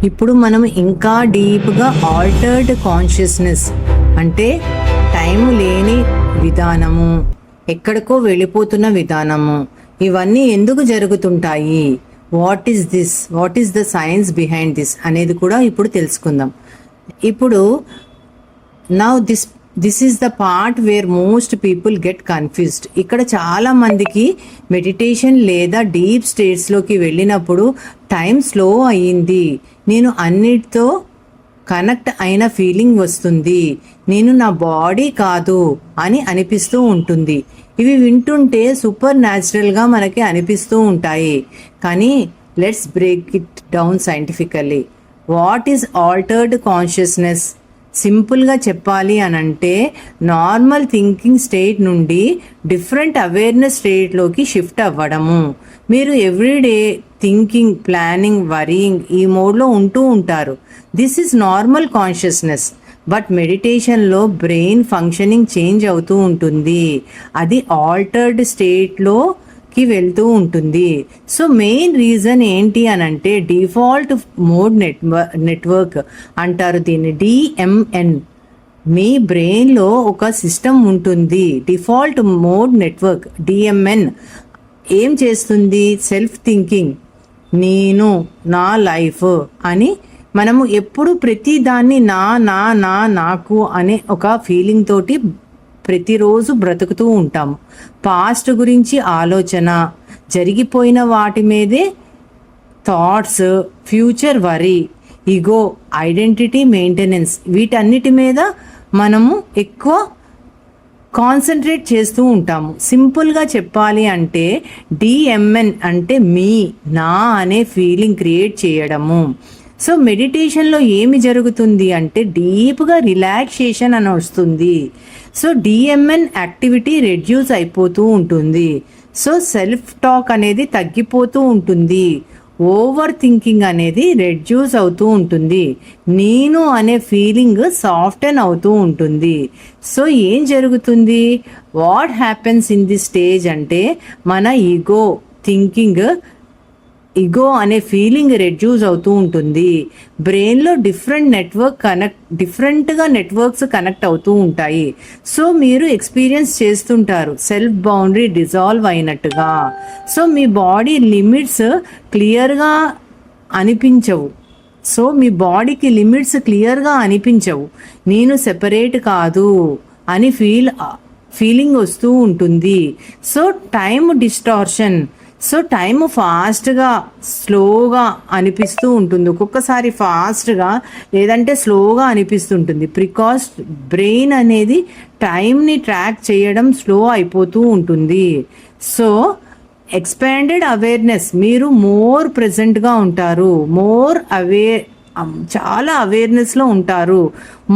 ఇప్పుడు మనం ఇంకా డీప్గా ఆల్టర్డ్ కాన్షియస్నెస్ అంటే టైం లేని విధానము, ఎక్కడికో వెళ్ళిపోతున్న విధానము, ఇవన్నీ ఎందుకు జరుగుతుంటాయి, what is the science behind this అనేది కూడా ఇప్పుడు తెలుసుకుందాం. ఇప్పుడు now this is the part where most people get confused. ఇక్కడ చాలా మందికి మెడిటేషన్ లేదా డీప్ స్టేట్స్లోకి వెళ్ళినప్పుడు టైం స్లో అయ్యింది, నేను అన్నిటితో కనెక్ట్ అయిన ఫీలింగ్ వస్తుంది, నేను నా బాడీ కాదు అని అనిపిస్తూ ఉంటుంది. ఇవి వింటుంటే సూపర్ న్యాచురల్గా మనకి అనిపిస్తూ ఉంటాయి. కానీ let's break it down scientifically. What is altered consciousness? సింపుల్గా చెప్పాలి అనంటే నార్మల్ థింకింగ్ స్టేట్ నుండి డిఫరెంట్ అవేర్నెస్ స్టేట్లోకి షిఫ్ట్ అవ్వడము. మీరు ఎవ్రీడే థింకింగ్, ప్లానింగ్, వరీయింగ్ ఈ మోడ్లో ఉంటూ ఉంటారు. This is normal consciousness. But మెడిటేషన్లో బ్రెయిన్ ఫంక్షనింగ్ చేంజ్ అవుతూ ఉంటుంది, అది ఆల్టర్డ్ స్టేట్లోకి వెళ్తూ ఉంటుంది. సో మెయిన్ రీజన్ ఏంటి అనంటే డిఫాల్ట్ మోడ్ నెట్వర్క్ అంటారు దీన్ని, డిఎంఎన్. మీ బ్రెయిన్లో ఒక సిస్టమ్ ఉంటుంది, డిఫాల్ట్ మోడ్ నెట్వర్క్ డిఎంఎన్. ఏం చేస్తుంది? సెల్ఫ్ థింకింగ్, నేను, నా లైఫ్ అని మనము ఎప్పుడు ప్రతి దాన్ని నాకు అనే ఒక ఫీలింగ్ తోటి ప్రతిరోజు బ్రతుకుతూ ఉంటాము. పాస్ట్ గురించి ఆలోచన, జరిగిపోయిన వాటి మీదే thoughts, future worry, ego, identity maintenance, వీటన్నిటి మీద మనము ఎక్కువ కాన్సన్ట్రేట్ చేస్తూ ఉంటాము. సింపుల్గా చెప్పాలి అంటే డిఎంఎన్ అంటే మీ, నా అనే ఫీలింగ్ క్రియేట్ చేయడము. సో మెడిటేషన్లో ఏమి జరుగుతుంది అంటే డీప్గా రిలాక్సేషన్ అని వస్తుంది. సో డిఎంఎన్ యాక్టివిటీ రెడ్యూస్ అయిపోతూ ఉంటుంది. సో సెల్ఫ్ టాక్ అనేది తగ్గిపోతూ ఉంటుంది, ఓవర్ థింకింగ్ అనేది రెడ్యూస్ అవుతూ ఉంటుంది, నేను అనే ఫీలింగ్ సాఫ్టెన్ అవుతూ ఉంటుంది. సో ఏం జరుగుతుంది? What happens in the stage అంటే మన ఈగో అనే ఫీలింగ్ రెడ్యూస్ అవుతూ ఉంటుంది. బ్రెయిన్లో డిఫరెంట్గా నెట్వర్క్స్ కనెక్ట్ అవుతూ ఉంటాయి. సో మీరు ఎక్స్పీరియన్స్ చేస్తుంటారు సెల్ఫ్ బౌండరీ డిజాల్వ్ అయినట్టుగా. సో మీ బాడీ లిమిట్స్ క్లియర్గా అనిపించవు. సో మీ బాడీకి లిమిట్స్ క్లియర్గా అనిపించవు, నేను సెపరేట్ కాదు అని ఫీలింగ్ వస్తూ ఉంటుంది. So time distortion, so time ఫాస్ట్గా స్లోగా అనిపిస్తూ ఉంటుంది, ఒక్కొక్కసారి ఫాస్ట్గా లేదంటే స్లోగా అనిపిస్తుంటుంది. బికాస్ బ్రెయిన్ అనేది టైంని ట్రాక్ చేయడం స్లో అయిపోతూ ఉంటుంది. సో ఎక్స్పాండెడ్ అవేర్నెస్, మీరు మోర్ ప్రెజెంట్గా ఉంటారు, చాలా అవేర్నెస్లో ఉంటారు,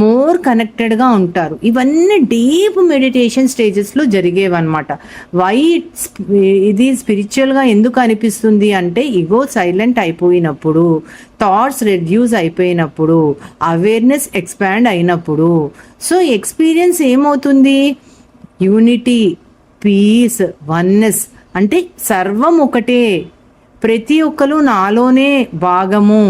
మోర్ కనెక్టెడ్గా ఉంటారు. ఇవన్నీ డీప్ మెడిటేషన్ స్టేజెస్లో జరిగేవన్నమాట. ఇది స్పిరిచువల్గా ఎందుకు అనిపిస్తుంది అంటే ఈగో సైలెంట్ అయిపోయినప్పుడు, థాట్స్ రెడ్యూస్ అయిపోయినప్పుడు, అవేర్నెస్ ఎక్స్పాండ్ అయినప్పుడు. సో ఎక్స్పీరియన్స్ ఏమవుతుంది? యూనిటీ, పీస్, వన్నెస్, అంటే సర్వం ఒకటే, ప్రతి ఒక్కరు నాలోనే భాగము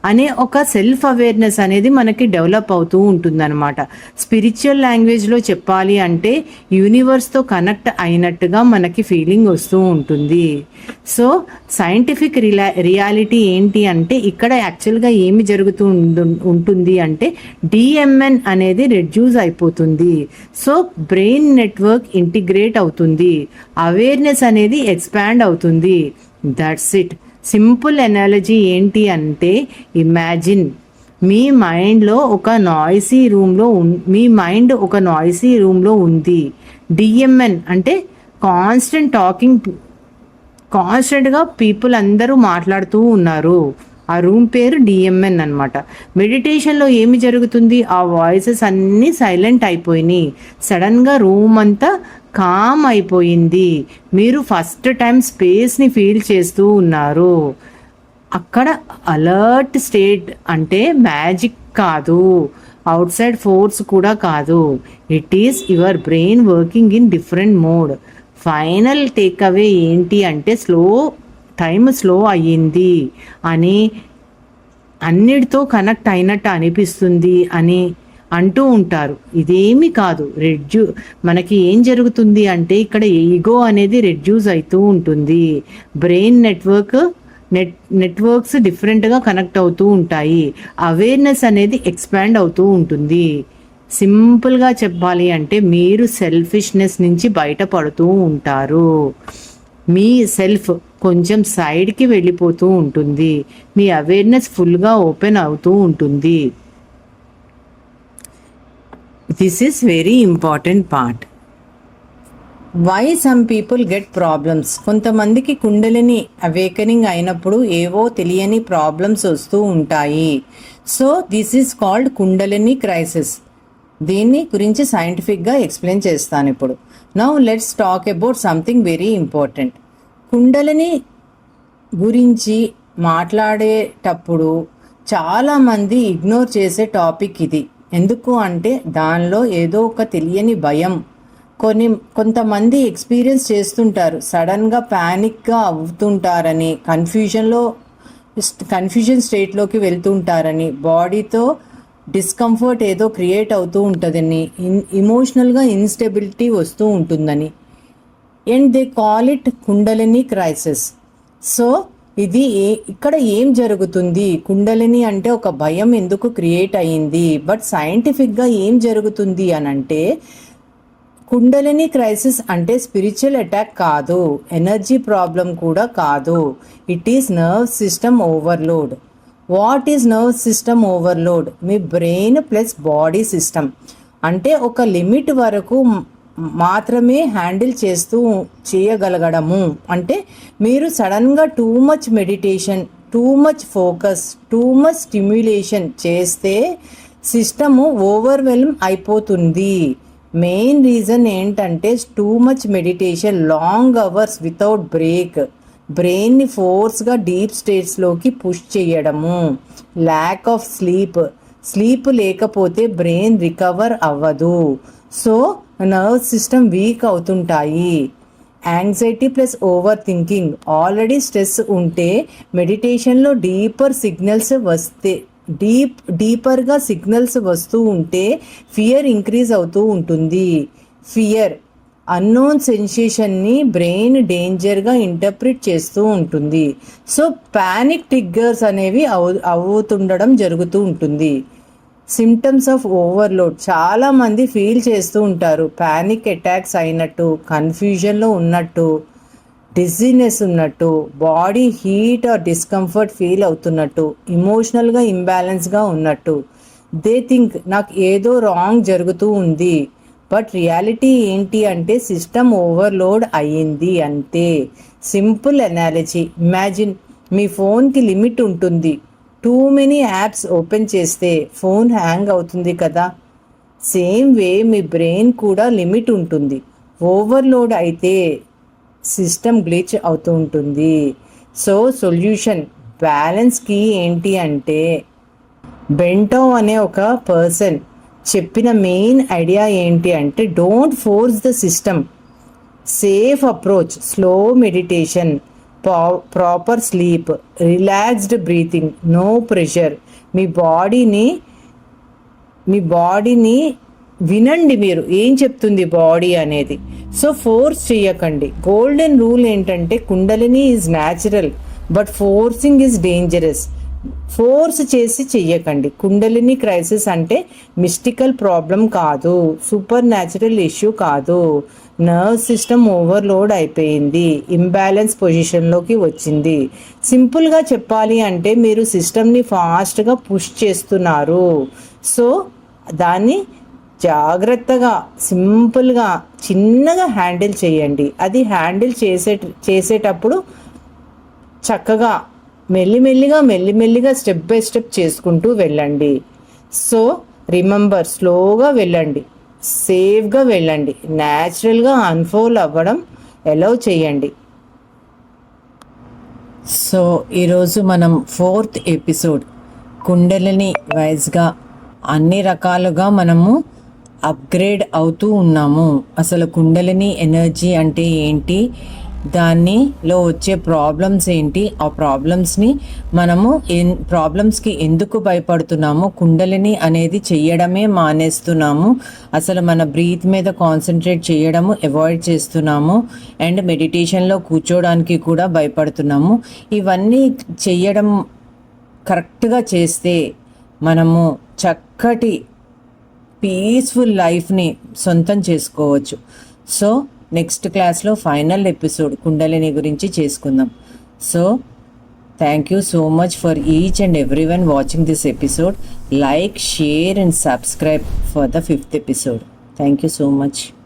అనే ఒక సెల్ఫ్ అవేర్నెస్ అనేది మనకి డెవలప్ అవుతూ ఉంటుందన్నమాట. స్పిరిచువల్ లాంగ్వేజ్లో చెప్పాలి అంటే యూనివర్స్తో కనెక్ట్ అయినట్టుగా మనకి ఫీలింగ్ వస్తూ ఉంటుంది. సో సైంటిఫిక్ రియాలిటీ ఏంటి అంటే ఇక్కడ యాక్చువల్గా ఏమి జరుగుతూ ఉంటుంది అంటే డిఎంఎన్ అనేది రెడ్యూస్ అయిపోతుంది. సో బ్రెయిన్ నెట్వర్క్ ఇంటిగ్రేట్ అవుతుంది, అవేర్నెస్ అనేది ఎక్స్పాండ్ అవుతుంది. That's it. సింపుల్ ఎనాలజీ ఏంటి అంటే ఇమాజిన్ మీ మైండ్ ఒక నాయిసీ రూమ్లో ఉంది. డిఎంఎన్ అంటే కాన్స్టెంట్గా పీపుల్ అందరూ మాట్లాడుతూ ఉన్నారు, ఆ రూమ్ పేరు డిఎంఎన్ అనమాట. మెడిటేషన్లో ఏమి జరుగుతుంది? ఆ వాయిసెస్ అన్నీ సైలెంట్ అయిపోయినాయి, సడన్గా రూమ్ అంతా కామ్ అయిపోయింది, మీరు ఫస్ట్ టైం స్పేస్ని ఫీల్ చేస్తూ ఉన్నారు. అక్కడ అలర్ట్ స్టేట్ అంటే మ్యాజిక్ కాదు, అవుట్ సైడ్ ఫోర్స్ కూడా కాదు, it is your brain working in different mode. Final takeaway ఏంటి అంటే టైం స్లో అయ్యింది అని అన్నిటితో కనెక్ట్ అయినట్టు అనిపిస్తుంది అని అంటూ ఉంటారు. ఇదేమీ కాదు. మనకి ఏం జరుగుతుంది అంటే ఇక్కడ ఈగో అనేది రెడ్యూస్ అవుతూ ఉంటుంది. బ్రెయిన్ నెట్వర్క్స్ డిఫరెంట్గా కనెక్ట్ అవుతూ ఉంటాయి. అవేర్నెస్ అనేది ఎక్స్పాండ్ అవుతూ ఉంటుంది. సింపుల్గా చెప్పాలి అంటే మీరు సెల్ఫిష్నెస్ నుంచి బయటపడుతూ ఉంటారు. మీ సెల్ఫ్ కొంచెం సైడ్కి వెళ్ళిపోతూ ఉంటుంది. మీ అవేర్నెస్ ఫుల్గా ఓపెన్ అవుతూ ఉంటుంది. This is very important part. Why some people get problems. కొంతమందికి కుండలిని అవేకనింగ్ అయినప్పుడు ఏవో తెలియని ప్రాబ్లమ్స్ వస్తూ ఉంటాయి. So this is called Kundalini crisis. దీన్ని గురించి సైంటిఫిక్గా ఎక్స్ప్లెయిన్ చేస్తాను ఇప్పుడు. Now let's talk about something very important. Kundalini గురించి మాట్లాడేటప్పుడు చాలామంది ఇగ్నోర్ చేసే టాపిక్ ఇది. ఎందుకు అంటే దానిలో ఏదో ఒక తెలియని భయం కొంతమంది ఎక్స్పీరియన్స్ చేస్తుంటారు. సడన్గా ప్యానిక్గా అవుతుంటారని, కన్ఫ్యూజన్ స్టేట్లోకి వెళ్తుంటారని, బాడీతో డిస్కంఫర్ట్ ఏదో క్రియేట్ అవుతూ ఉంటుందని, ఇమోషనల్గా ఇన్స్టెబిలిటీ వస్తూ ఉంటుందని. And they call it kundalini crisis. So ఇది ఇక్కడ ఏం జరుగుతుంది? కుండలిని అంటే ఒక భయం ఎందుకు క్రియేట్ అయ్యింది? బట్ సైంటిఫిక్గా ఏం జరుగుతుంది అని అంటే కుండలిని క్రైసిస్ అంటే స్పిరిచువల్ అటాక్ కాదు, ఎనర్జీ ప్రాబ్లం కూడా కాదు. It is nerve system overload. What is nerve system overload? Me brain plus body system. అంటే ఒక లిమిట్ వరకు మాత్రమే హ్యాండిల్ చేయగలగడము. అంటే మీరు సడన్గా too much meditation, too much focus, too much stimulation చేస్తే సిస్టము ఓవర్వెల్మ్ అయిపోతుంది. మెయిన్ రీజన్ ఏంటంటే too much meditation, long hours without break, బ్రెయిన్ని ఫోర్స్గా డీప్ స్టేట్స్లోకి పుష్ చేయడము, ల్యాక్ ఆఫ్ స్లీప్ లేకపోతే బ్రెయిన్ రికవర్ అవ్వదు. సో నర్వ్ సిస్టమ్ వీక్ అవుతుంటాయి. Anxiety plus over thinking. Already stress ఉంటే మెడిటేషన్లో డీపర్గా సిగ్నల్స్ వస్తూ ఉంటే ఫియర్ ఇంక్రీజ్ అవుతూ ఉంటుంది. ఫియర్ అన్నోన్ సెన్సేషన్ని బ్రెయిన్ డేంజర్గా ఇంటర్ప్రిట్ చేస్తూ ఉంటుంది. సో ప్యానిక్ ట్రిగ్గర్స్ అనేవి అవుతుండడం జరుగుతూ ఉంటుంది. Symptoms of overload. చాలామంది ఫీల్ చేస్తూ ఉంటారు ప్యానిక్ అటాక్స్ అయినట్టు, కన్ఫ్యూజన్లో ఉన్నట్టు, డిజీనెస్ ఉన్నట్టు, body heat are discomfort feel అవుతున్నట్టు, ఇమోషనల్గా ఇంబ్యాలెన్స్గా ఉన్నట్టు. దే థింక్ నాకు ఏదో రాంగ్ జరుగుతూ ఉంది. బట్ రియాలిటీ ఏంటి అంటే సిస్టమ్ ఓవర్లోడ్ అయ్యింది అంతే. Simple analogy. ఇమాజిన్ మీ ఫోన్కి లిమిట్ ఉంటుంది. టూ మెనీ యాప్స్ ఓపెన్ చేస్తే ఫోన్ హ్యాంగ్ అవుతుంది కదా. సేమ్ వే మీ బ్రెయిన్ కూడా లిమిట్ ఉంటుంది. ఓవర్లోడ్ అయితే సిస్టమ్ గ్లిచ్ అవుతూ ఉంటుంది. సో సొల్యూషన్, బ్యాలెన్స్ కీ ఏంటి అంటే బెంటో అనే ఒక పర్సన్ చెప్పిన మెయిన్ ఐడియా ఏంటి అంటే don't force the system, safe approach, slow meditation, proper sleep, relaxed breathing, no pressure. మీ బాడీని వినండి, మీరు ఏం చెప్తుంది బాడీ అనేది. సో ఫోర్స్ చేయకండి. గోల్డెన్ రూల్ ఏంటంటే kundalini is natural but forcing is dangerous. Force చేసి చెయ్యకండి. కుండలిని క్రైసిస్ అంటే మిస్టికల్ ప్రాబ్లం కాదు, సూపర్ న్యాచురల్ ఇష్యూ కాదు. నర్వ్ సిస్టమ్ ఓవర్లోడ్ అయిపోయింది, ఇంబ్యాలెన్స్ పొజిషన్లోకి వచ్చింది. సింపుల్గా చెప్పాలి అంటే మీరు సిస్టమ్ని ఫాస్ట్గా పుష్ చేస్తున్నారు. సో దాన్ని జాగ్రత్తగా, సింపుల్గా, చిన్నగా హ్యాండిల్ చేయండి. అది హ్యాండిల్ చేసేటప్పుడు చక్కగా మెల్లిమెల్లిగా స్టెప్ బై స్టెప్ చేసుకుంటూ వెళ్ళండి. సో రిమెంబర్, స్లోగా వెళ్ళండి, సేఫ్గా వెళ్ళండి, న్యాచురల్గా అన్ఫోల్డ్ అవ్వడం అలౌ చేయండి. సో ఈరోజు మనం 4th ఎపిసోడ్ కుండలిని వైజ్గా అన్ని రకాలుగా మనము అప్గ్రేడ్ అవుతూ ఉన్నాము. అసలు కుండలిని ఎనర్జీ అంటే ఏంటి, దానిలో వచ్చే ప్రాబ్లమ్స్ ఏంటి, ఆ ప్రాబ్లమ్స్ని మనము ప్రాబ్లమ్స్కి ఎందుకు భయపడుతున్నామో, కుండలిని అనేది చెయ్యడమే మానేస్తున్నాము, అసలు మన బ్రీత్ మీద కాన్సన్ట్రేట్ చేయడము అవాయిడ్ చేస్తున్నాము, అండ్ మెడిటేషన్లో కూర్చోడానికి కూడా భయపడుతున్నాము. ఇవన్నీ చెయ్యడం కరెక్ట్గా చేస్తే మనము చక్కటి పీస్ఫుల్ లైఫ్ని సొంతం చేసుకోవచ్చు. సో నెక్స్ట్ క్లాస్లో ఫైనల్ ఎపిసోడ్ కుండలిని గురించి చేసుకుందాం. So thank you so much for each and every one watching this episode. Like, share and subscribe for the 5th episode. Thank you so much.